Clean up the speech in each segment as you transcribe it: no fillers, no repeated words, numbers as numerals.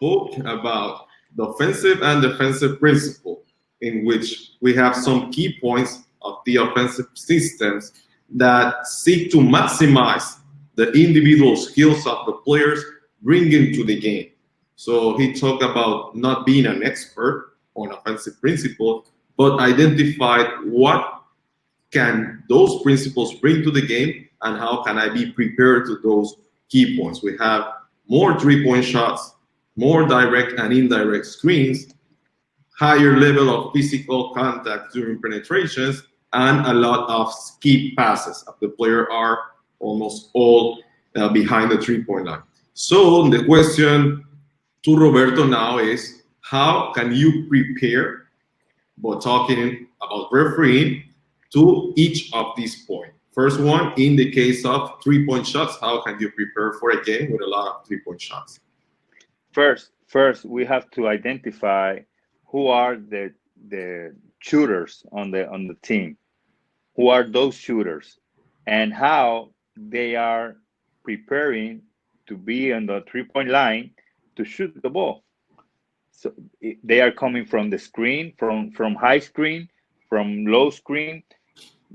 spoke about the offensive and defensive principle, in which we have some key points of the offensive systems that seek to maximize the individual skills of the players bringing to the game. So he talked about not being an expert on offensive principles, but identified what can those principles bring to the game and how can I be prepared to those key points. We have more three-point shots, more direct and indirect screens, higher level of physical contact during penetrations, and a lot of skip passes. The player are almost all behind the three-point line. So the question to Roberto now is, how can you prepare, but talking about refereeing, to each of these points? First one, in the case of three-point shots, how can you prepare for a game with a lot of three-point shots? First, we have to identify who are the shooters on the team. Who are those shooters, and how they are preparing to be on the three-point line to shoot the ball. So they are coming from the screen, from high screen, from low screen.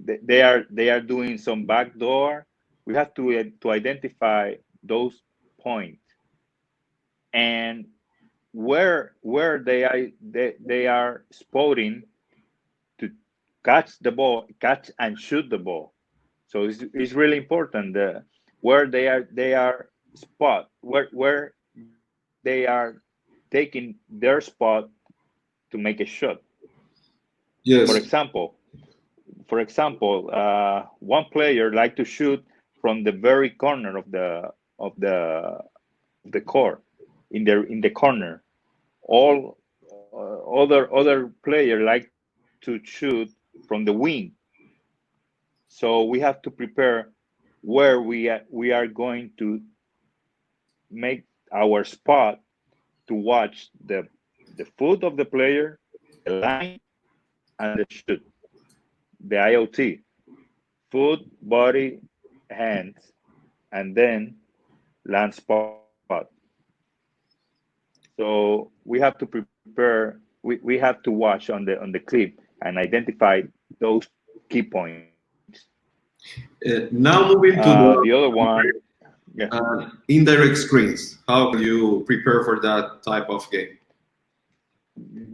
They are doing some backdoor. We have to identify those points and where they are spotting to catch the ball, catch and shoot the ball. So it's really important where they are spot, where they are taking their spot to make a shot. Yes. For example, one player like to shoot from the very corner of the court, in the corner. All other player like to shoot from the wing. So we have to prepare where we are going to make our spot to watch the foot of the player, the line, and the shoot. The IoT, foot, body, hands, and then land spot. So we have to prepare. We have to watch on the clip and identify those key points. Now moving to the other one, yeah. Indirect screens. How can you prepare for that type of game?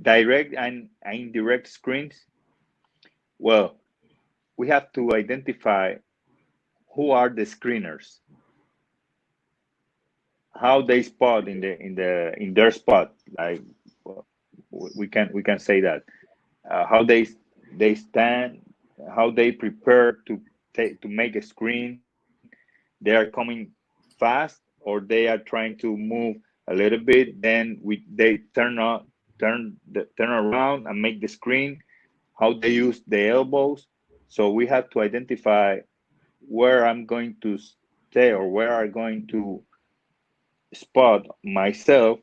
Direct and indirect screens. Well, we have to identify who are the screeners, how they spot in their spot. Like we can say that how they stand, how they prepare to make a screen. They are coming fast, or they are trying to move a little bit. Then they turn around and make the screen. How they use the elbows. So we have to identify where I'm going to stay or where I'm going to spot myself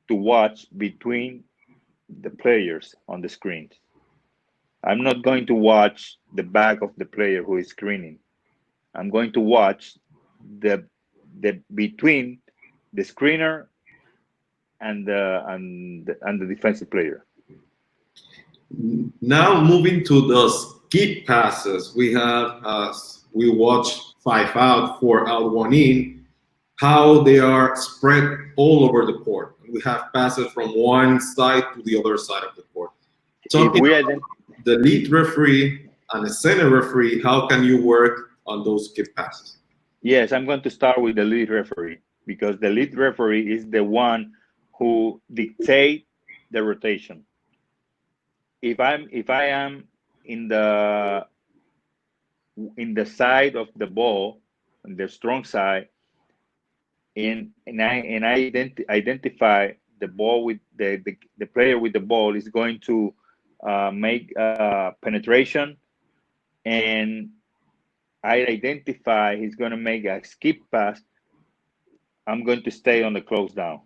to watch between the players on the screens. I'm not going to watch the back of the player who is screening. I'm going to watch the between the screener and the defensive player. Now moving to the skip passes, we have we watch 5 out, 4 out, 1 in, how they are spread all over the court. We have passes from one side to the other side of the court. Talking about the lead referee and the center referee, how can you work on those skip passes? Yes, I'm going to start with the lead referee, because the lead referee is the one who dictates the rotation. If I am in the side of the ball, on the strong side, and I identify the ball with the player with the ball is going to make penetration, and I identify he's going to make a skip pass, I'm going to stay on the close down,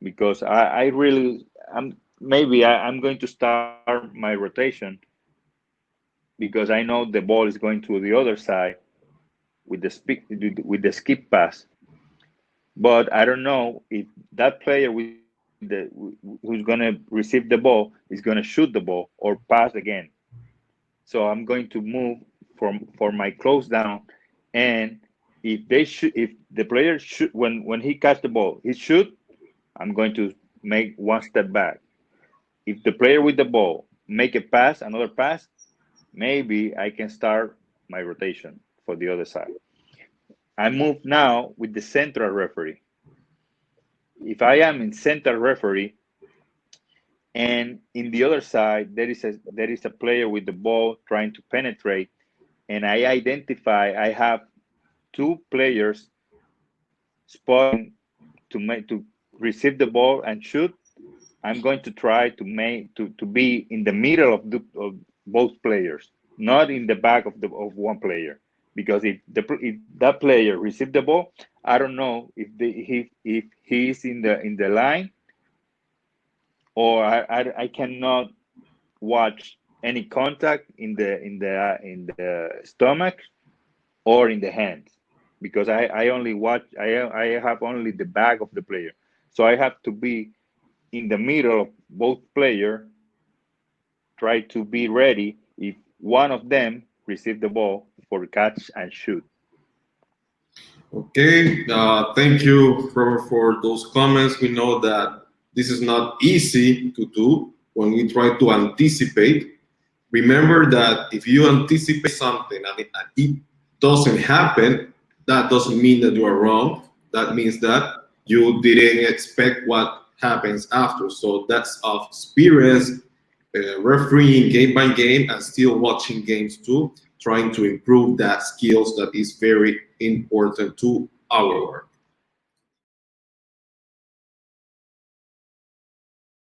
because I'm going to start my rotation, because I know the ball is going to the other side with the skip pass. but I don't know if that player who's gonna receive the ball is gonna shoot the ball or pass again. So I'm going to move for my close down, and if the player shoot when he catch the ball, he shoot, I'm going to make one step back. If the player with the ball make a pass, another pass, maybe I can start my rotation for the other side. I move now with the central referee. If I am in central referee, and in the other side there is a player with the ball trying to penetrate, and I identify I have two players spotting to receive the ball and shoot, I'm going to try to be in the middle of both players, not in the back of one player, because if that player receive the ball, I don't know if he's in the line, or I cannot watch any contact in the stomach or in the hands, because I only watch I have only the back of the player, so I have to be in the middle of both players, try to be ready if one of them receive the ball for catch and shoot. Okay, thank you, Robert, for those comments. We know that this is not easy to do when we try to anticipate. Remember that if you anticipate something and it doesn't happen, that doesn't mean that you are wrong. That means that you didn't expect what happens after. So that's of experience, refereeing game by game and still watching games too, trying to improve that skills that is very important to our work.